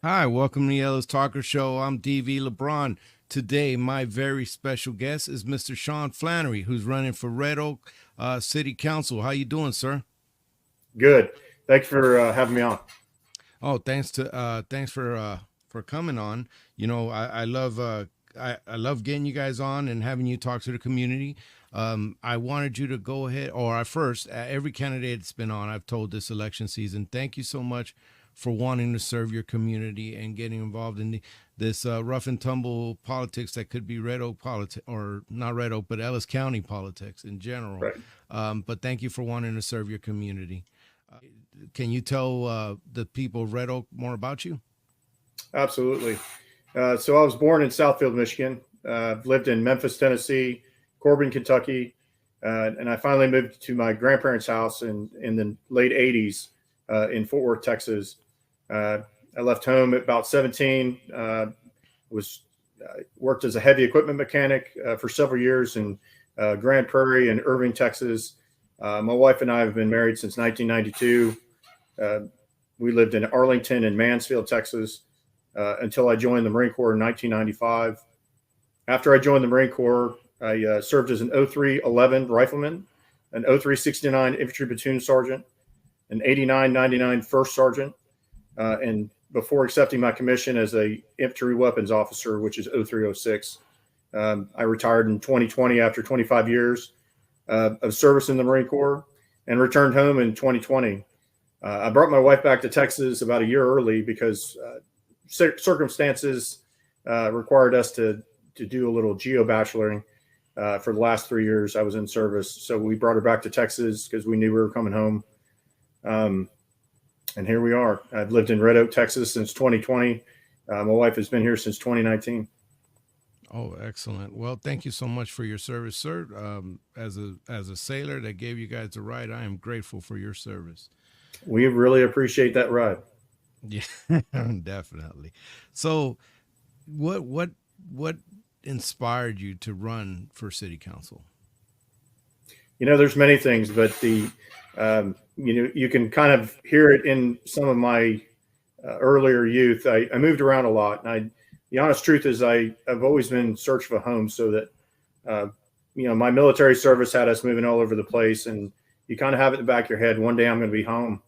Hi, welcome to the Ellis Talker Show. I'm DV LeBron. Today, my very special guest is Mr. Sean Flannery, who's running for Red Oak City Council. How you doing, sir? Good. Thanks for having me on. Oh, thanks for coming on. I love I love getting you guys on and having you talk to the community. I wanted you to go ahead, or I first, every candidate that's been on, I've told this election season, thank you so much for wanting to serve your community and getting involved in this rough and tumble politics that could be Red Oak politics, or not Red Oak, but Ellis County politics in general. Right. But thank you for wanting to serve your community. Can you tell the people of Red Oak more about you? Absolutely. So I was born in Southfield, Michigan. Lived in Memphis, Tennessee, Corbin, Kentucky, and I finally moved to my grandparents' house in the late '80s in Fort Worth, Texas. Uh, I left home at about 17. Was Worked as a heavy equipment mechanic for several years in Grand Prairie and Irving, Texas. My wife and I have been married since 1992. Uh, we lived in Arlington and Mansfield, Texas, until I joined the Marine Corps in 1995. After I joined the Marine Corps, I served as an 0311 rifleman, an 0369 infantry platoon sergeant, an 8999 first sergeant, and before accepting my commission as a infantry weapons officer, which is 0306. I retired in 2020 after 25 years of service in the Marine Corps and returned home in 2020. I brought my wife back to Texas about a year early because circumstances required us to do a little geo-bacheloring for the last 3 years I was in service. So we brought her back to Texas because we knew we were coming home. And here we are. I've lived in Red Oak, Texas since 2020. My wife has been here since 2019. Oh, excellent. Well, thank you so much for your service, sir. As a sailor that gave you guys a ride, I am grateful for your service. We really appreciate that ride. Yeah, definitely. So, what inspired you to run for city council? There's many things, but you can kind of hear it in some of my earlier youth. I moved around a lot, and the honest truth is I've always been in search of a home. So that uh, my military service had us moving all over the place, and you kind of have it in the back of your head. One day I'm going to be home.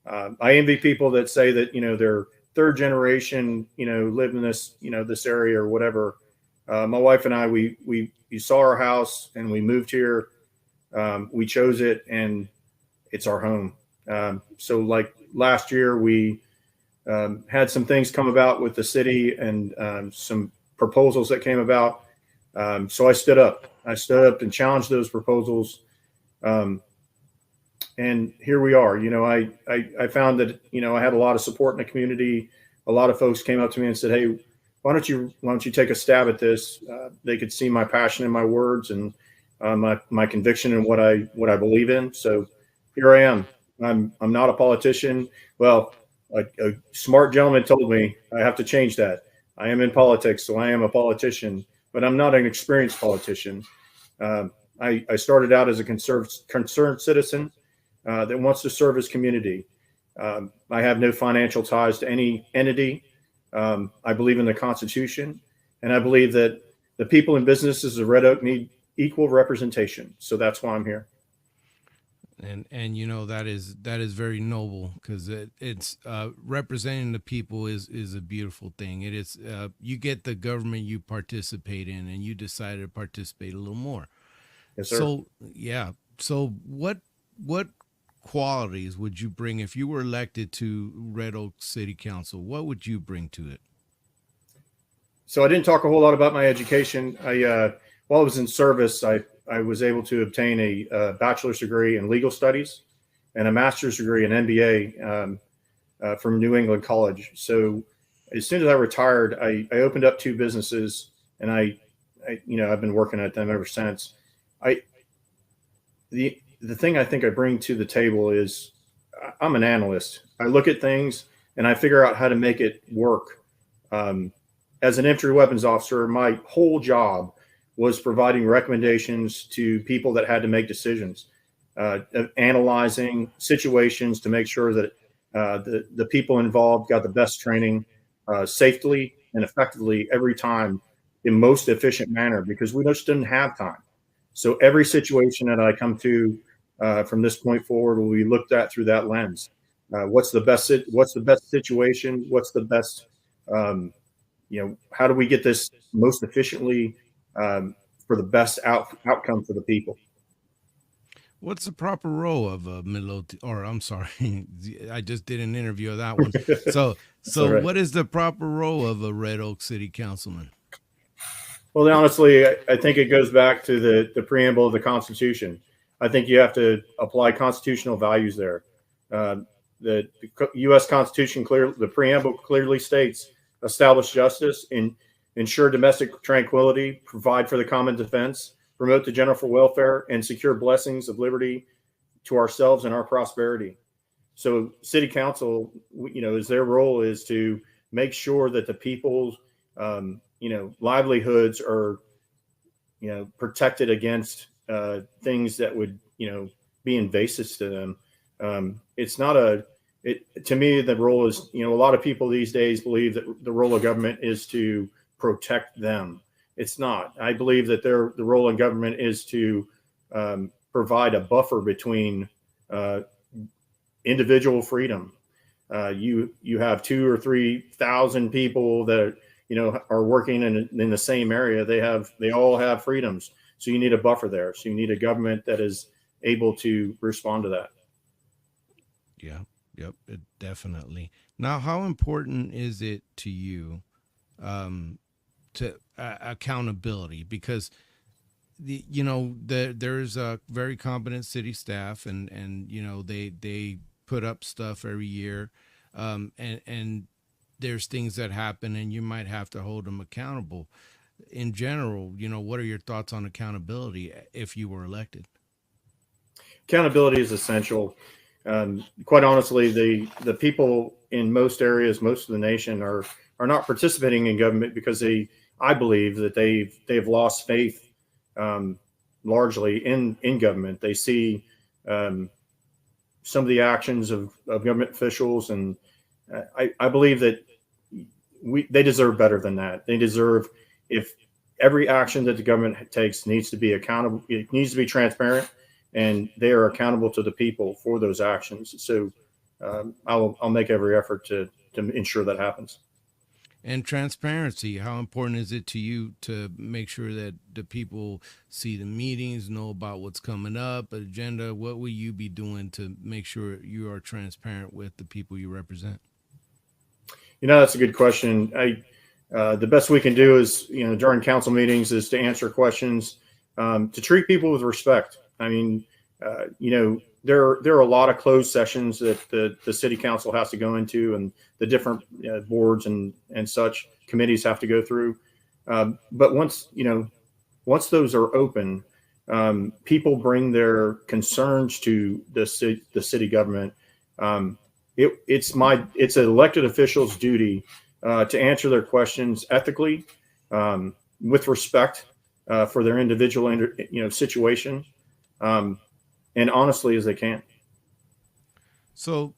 I envy people that say that they're third generation, live in this area or whatever. My wife and I, we saw our house and we moved here. We chose it, and it's our home. So like last year, we had some things come about with the city and some proposals that came about. So I stood up. I stood up and challenged those proposals. Um, and here we are. I found that I had a lot of support in the community. A lot of folks came up to me and said, "Hey, why don't you take a stab at this?" They could see my passion in my words and my conviction in what I believe in. So here I am. I'm not a politician. Well, a smart gentleman told me I have to change that. I am in politics, so I am a politician, but I'm not an experienced politician. I started out as a concerned citizen that wants to serve his community. I have no financial ties to any entity. I believe in the Constitution, and I believe that the people and businesses of Red Oak need equal representation. So that's why I'm here. And that is very noble because it's representing the people is a beautiful thing. It is you get the government you participate in, and you decided to participate a little more. Yes, sir. So yeah. So what qualities would you bring if you were elected to Red Oak City Council? What would you bring to it? So I didn't talk a whole lot about my education. While I was in service, I was able to obtain a bachelor's degree in legal studies and a master's degree in MBA from New England College. So as soon as I retired, I opened up two businesses, and I've been working at them ever since. I the thing I think I bring to the table is I'm an analyst. I look at things and I figure out how to make it work. Um, as an infantry weapons officer, my whole job was providing recommendations to people that had to make decisions, analyzing situations to make sure that the people involved got the best training. safely and effectively every time in most efficient manner, because we just didn't have time. So every situation that I come to from this point forward will be looked at through that lens. What's the best? What's the best situation? What's the best? How do we get this most efficiently for the best outcome for the people? What's the proper role of a or I'm sorry, I just did an interview of that one. So, That's all right. what is the proper role of a Red Oak City councilman? Well, honestly, I think it goes back to the preamble of the Constitution. I think you have to apply constitutional values there. Uh, the U.S. Constitution the preamble clearly states: establish justice, ensure domestic tranquility, provide for the common defense, promote the general welfare, and secure blessings of liberty to ourselves and our prosperity. So, city council, is their role is to make sure that the people's livelihoods are protected against things that would be invasive to them. It's not a it to me the role is a lot of people these days believe that the role of government is to protect them. It's not. I believe that the role in government is to provide a buffer between individual freedom. You have 2,000 or 3,000 people that are working in the same area. They all have freedoms. So you need a buffer there. So you need a government that is able to respond to that. Yeah, yep, definitely. Now, how important is it to you to accountability? Because there's a very competent city staff, and they put up stuff every year, and there's things that happen, and you might have to hold them accountable. In general, what are your thoughts on accountability if you were elected? Accountability is essential. Quite honestly, the people in most areas, most of the nation, are not participating in government because I believe that they've lost faith largely in government. They see some of the actions of government officials, and I believe that they deserve better than that. They deserve, if every action that the government takes needs to be accountable, it needs to be transparent, and they are accountable to the people for those actions. So I'll make every effort to ensure that happens. And transparency, how important is it to you to make sure that the people see the meetings, know about what's coming up, agenda? What will you be doing to make sure you are transparent with the people you represent? That's a good question. The best we can do is, during council meetings, is to answer questions, to treat people with respect. I mean, there are a lot of closed sessions that the city council has to go into, and the different boards and such committees have to go through. But once those are open, people bring their concerns to the city government. It's an elected official's duty to answer their questions ethically, with respect for their individual situation, and honestly as they can. So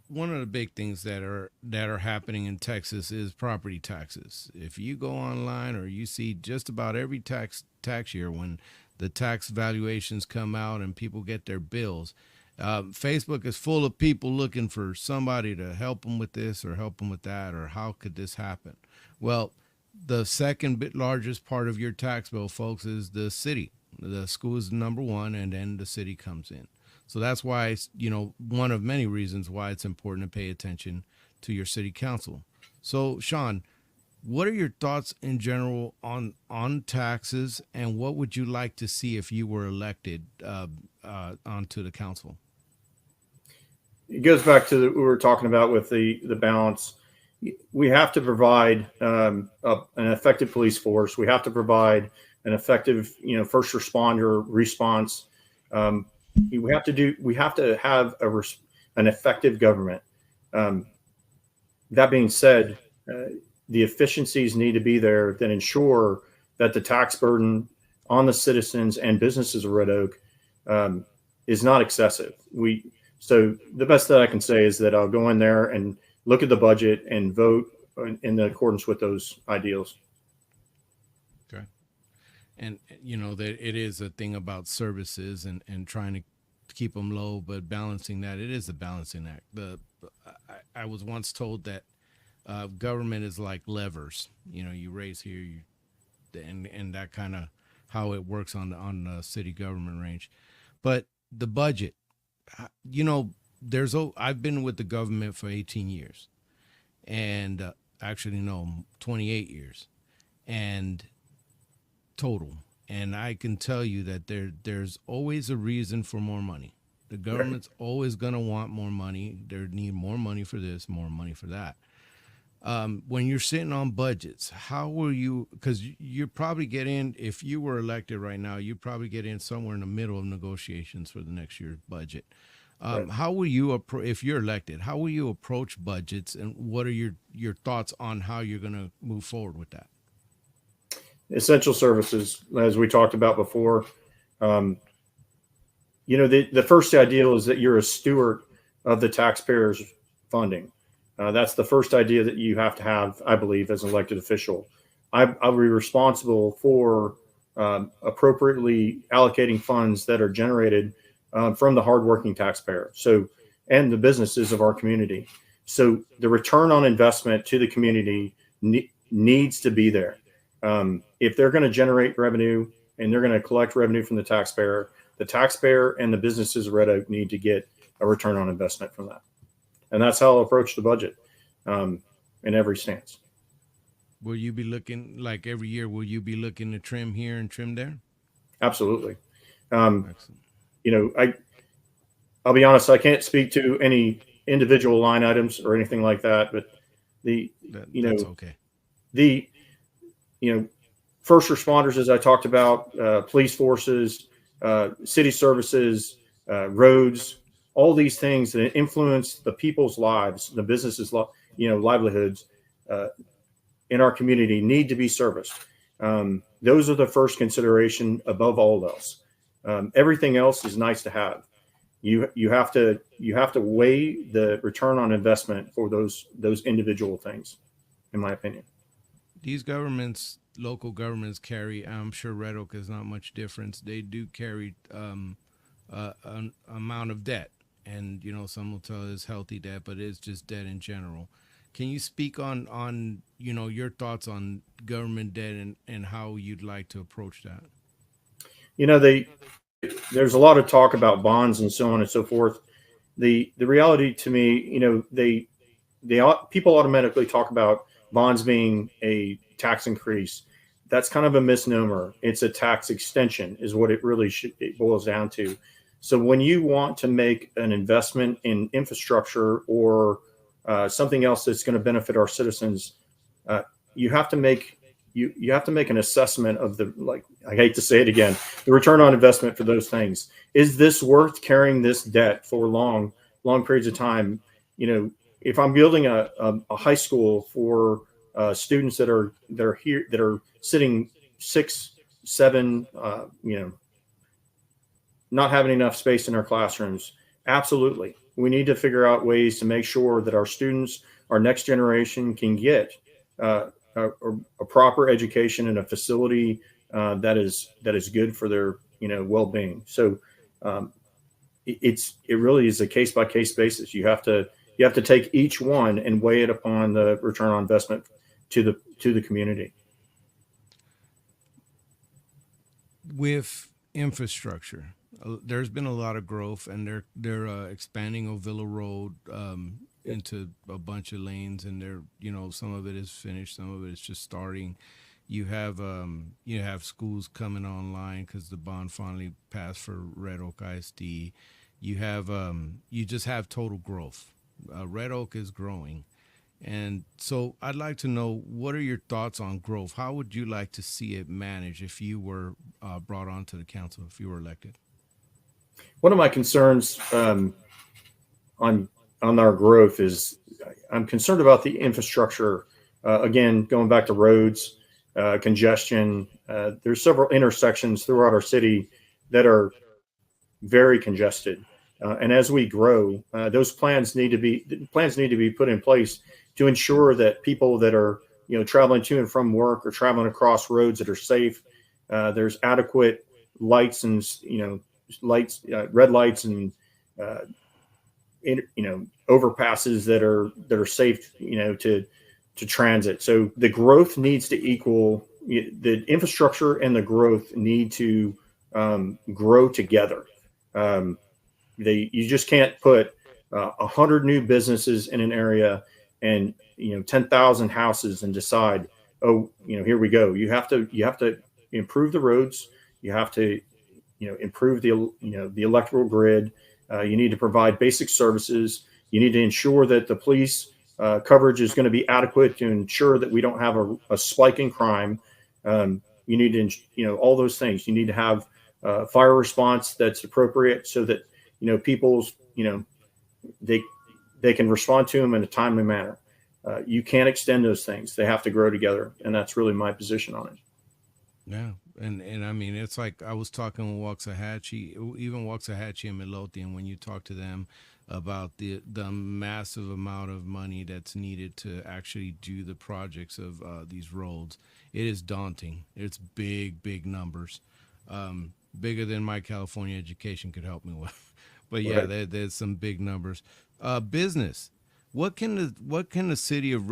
one of the big things that are happening in Texas is property taxes. If you go online, or you see just about every tax year when the tax valuations come out and people get their bills, Facebook is full of people looking for somebody to help them with this or help them with that, or how could this happen? Well, the second bit largest part of your tax bill, folks, is the city. The school is number one, and then the city comes in. So that's why it's, one of many reasons why it's important to pay attention to your city council. So, Sean, what are your thoughts in general on taxes, and what would you like to see if you were elected onto the council? It goes back to what we were talking about with the balance. We have to provide an effective police force. We have to provide an effective, first responder response. We have to have an effective government. That being said, the efficiencies need to be there that ensure that the tax burden on the citizens and businesses of Red Oak is not excessive. So the best that I can say is that I'll go in there and look at the budget and vote in accordance with those ideals. Okay. And that it is a thing about services and trying to keep them low, but balancing that, it is a balancing act. I was once told that government is like levers. You raise here, and that kind of how it works on the city government range. But the budget, you know, I've been with the government for 18 years, and actually no, 28 years, and total. And I can tell you that there's always a reason for more money. The Right. government's always going to want more money. They need more money for this, more money for that. When you're sitting on budgets, how will you? Because you probably get in, if you were elected right now, you probably get in somewhere in the middle of negotiations for the next year's budget. Right. How will you if you're elected? How will you approach budgets, and what are your thoughts on how you're going to move forward with that? Essential services, as we talked about before. Um, the first ideal is that you're a steward of the taxpayers' funding. That's the first idea that you have to have, I believe, as an elected official. I'll be responsible for appropriately allocating funds that are generated from the hardworking taxpayer. So, and the businesses of our community. So the return on investment to the community needs to be there. If they're going to generate revenue and they're going to collect revenue from the taxpayer and the businesses of Red Oak need to get a return on investment from that. And that's how I'll approach the budget in every stance. Will you be looking like every year? Will you be looking to trim here and trim there? Absolutely. Um, Excellent. you know, I'll be honest, I can't speak to any individual line items or anything like that, but the, That's okay. the, you know, first responders, as I talked about, police forces, city services, roads, all these things that influence the people's lives, the businesses, livelihoods in our community need to be serviced. Those are the first consideration above all else. Everything else is nice to have. You have to weigh the return on investment for those individual things, in my opinion. These governments, local governments carry. I'm sure Red Oak is not much difference. They do carry an amount of debt, and some will tell it's healthy debt, but it's just debt in general. Can you speak on your thoughts on government debt and how you'd like to approach that? They there's a lot of talk about bonds and so on and so forth. The reality to me, people automatically talk about bonds being a tax increase. That's kind of a misnomer. It's a tax extension, is what it boils down to. So when you want to make an investment in infrastructure or something else that's going to benefit our citizens, uh, you have to make you have to make an assessment of the, like, I hate to say it again, the return on investment for those things. Is this worth carrying this debt for long periods of time? If I'm building a high school for students that are here, that are sitting 6, 7, not having enough space in our classrooms, absolutely, we need to figure out ways to make sure that our students, our next generation, can get uh, a proper education in a facility that is good for their well-being. So um, it really is a case by case basis. You have to take each one and weigh it upon the return on investment to the community. With infrastructure, there's been a lot of growth, and they're expanding Ovilla Road into a bunch of lanes, and some of it is finished, some of it is just starting. You have schools coming online because the bond finally passed for Red Oak ISD. You just have total growth. Red Oak is growing. And so I'd like to know, what are your thoughts on growth? How would you like to see it managed if you were brought onto the council, if you were elected? One of my concerns on our growth is I'm concerned about the infrastructure. Again, going back to roads, congestion. There's several intersections throughout our city that are very congested. And as we grow, those plans need to be put in place to ensure that people that are traveling to and from work or traveling across roads that are safe, there's adequate lights and lights, red lights and uh, overpasses that are safe to transit. So the growth needs to equal the infrastructure, and the growth need to grow together. Um, you just can't put 100 new businesses in an area and 10,000 houses and decide, oh, here we go. You have to improve the roads. You have to improve the electrical grid. You need to provide basic services. You need to ensure that the police coverage is going to be adequate to ensure that we don't have a spike in crime. You need to all those things. You need to have fire response that's appropriate so that people's they they can respond to them in a timely manner. You can't extend those things; they have to grow together, and that's really my position on it. Yeah, and I mean, it's like I was talking with Waxahachie, even Waxahachie and Midlothian. When you talk to them about the massive amount of money that's needed to actually do the projects of these roads, it is daunting. It's big numbers, bigger than my California education could help me with. But yeah, Right. there's some big numbers. Business. What can the city of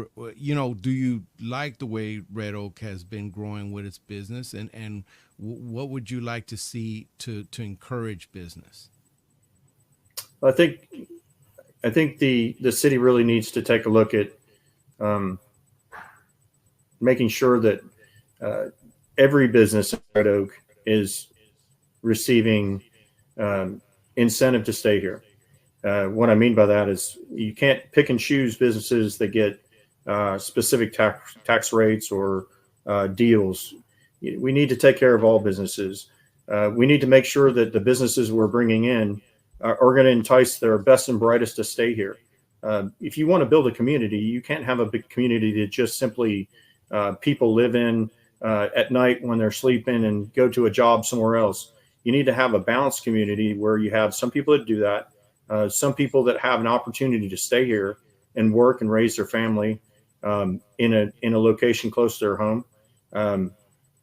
do you like the way Red Oak has been growing with its business, and what would you like to see to encourage business? I think the city really needs to take a look at um, making sure that uh, every business in Red Oak is receiving um, incentive to stay here. What I mean by that is you can't pick and choose businesses that get specific tax rates or deals. We need to take care of all businesses. We need to make sure that the businesses we're bringing in are going to entice their best and brightest to stay here. If you want to build a community, you can't have a big community that just simply people live in at night when they're sleeping and go to a job somewhere else. You need to have a balanced community where you have some people that do that, some people that have an opportunity to stay here and work and raise their family in a location close to their home. Um,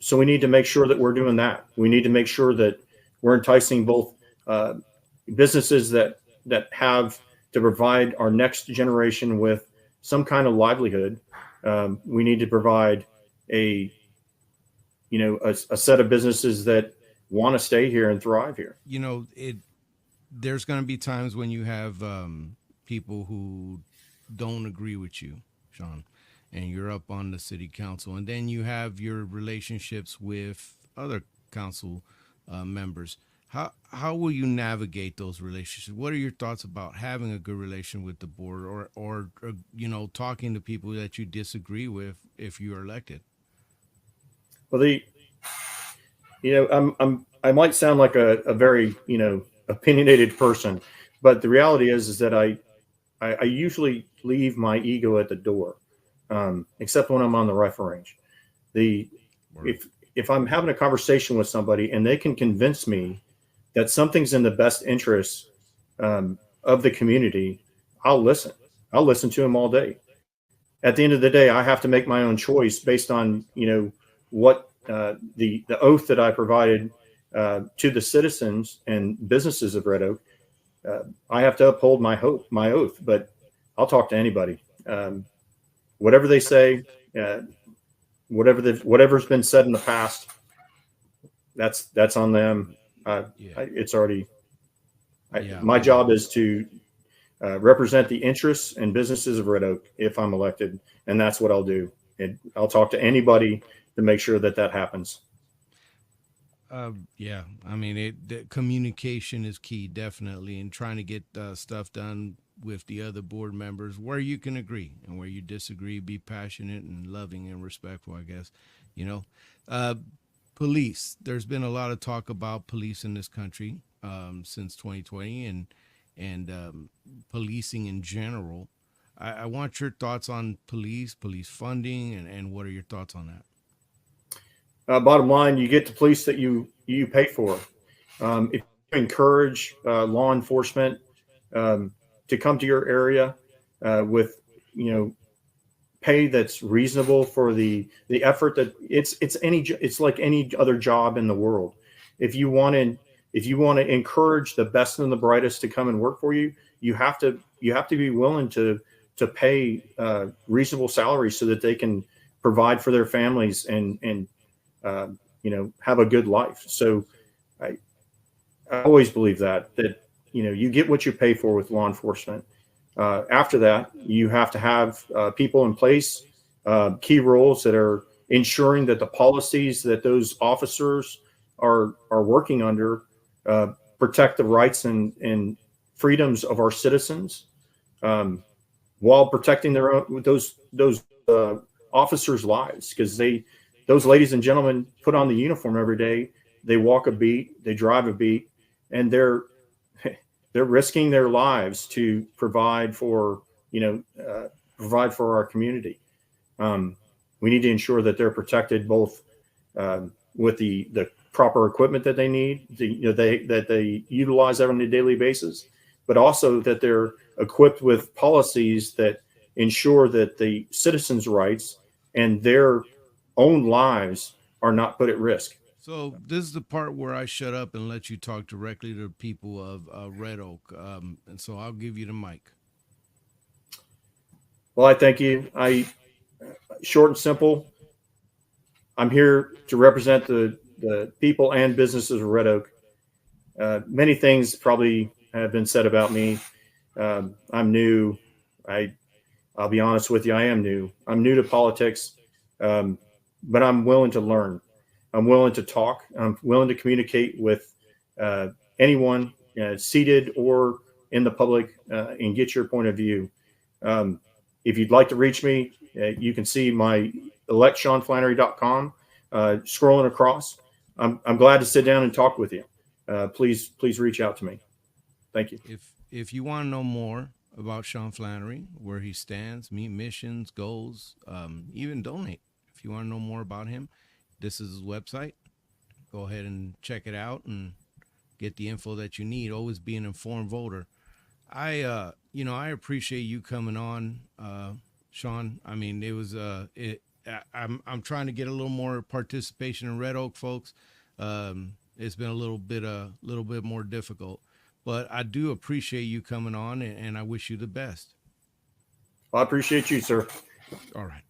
so we need to make sure that we're doing that. We need to make sure that we're enticing both uh, businesses that have to provide our next generation with some kind of livelihood. We need to provide a a set of businesses that want to stay here and thrive here. It there's going to be times when you have people who don't agree with you, Sean, and you're up on the city council, and then you have your relationships with other council members. How will you navigate those relationships? What are your thoughts about having a good relation with the board, or talking to people that you disagree with if you are elected? Well, I might sound like a very opinionated person, but the reality is that I usually leave my ego at the door, except when I'm on the rifle range. The Or if I'm having a conversation with somebody and they can convince me that something's in the best interest of the community, I'll listen. I'll listen to them all day. At the end of the day, I have to make my own choice based on what the oath that I provided to the citizens and businesses of Red Oak. I have to uphold my oath, but I'll talk to anybody. Whatever they say, uh, whatever's been said in the past, that's on them. yeah, It's already. yeah, My job is to represent the interests and businesses of Red Oak if I'm elected, and that's what I'll do. And I'll talk to anybody to make sure that that happens. yeah. I mean, the communication is key, definitely, and trying to get stuff done with the other board members where you can agree and where you disagree. Be passionate and loving and respectful. I guess, you know. Uh, Police. There's been a lot of talk about police in this country since 2020, and policing in general. I want your thoughts on police funding, and what are your thoughts on that? Bottom line, you get the police that you pay for. If encourage law enforcement to come to your area with, you know, pay that's reasonable for the effort that it's like any other job in the world. If you want to encourage the best and the brightest to come and work for you, you have to be willing to pay reasonable salaries so that they can provide for their families and you know, have a good life. So I, I always believe that you know, you get what you pay for with law enforcement. After that, you have to have people in place, key roles that are ensuring that the policies that those officers are working under uh, protect the rights and freedoms of our citizens, um, while protecting their own those officers' lives, because those ladies and gentlemen put on the uniform every day. They walk a beat, they drive a beat, and they're risking their lives to provide for, you know, provide for our community. Um, we need to ensure that they're protected both with the proper equipment that they need, you know, that they utilize on a daily basis, but also that they're equipped with policies that ensure that the citizens' rights and their own lives are not put at risk. So this is the part where I shut up and let you talk directly to the people of Red Oak, and so I'll give you the mic. Well, I thank you. I Short and simple. I'm here to represent the people and businesses of Red Oak. Many things probably have been said about me. I'm new. I I'll be honest with you. I am new. I'm new to politics, um, but I'm willing to learn. I'm willing to talk. I'm willing to communicate with uh, anyone seated or in the public and get your point of view. Um, if you'd like to reach me, you can see my electseanflannery.com scrolling across. I'm glad to sit down and talk with you. Please reach out to me. Thank you. If you want to know more about Sean Flannery, where he stands, meet missions, goals, even donate. If you want to know more about him, this is his website. Go ahead and check it out and get the info that you need. Always be an informed voter. I appreciate you coming on, Sean. I mean, it was I'm trying to get a little more participation in Red Oak, folks. It's been a little bit more difficult, but I do appreciate you coming on, and I wish you the best. Well, I appreciate you, sir. All right.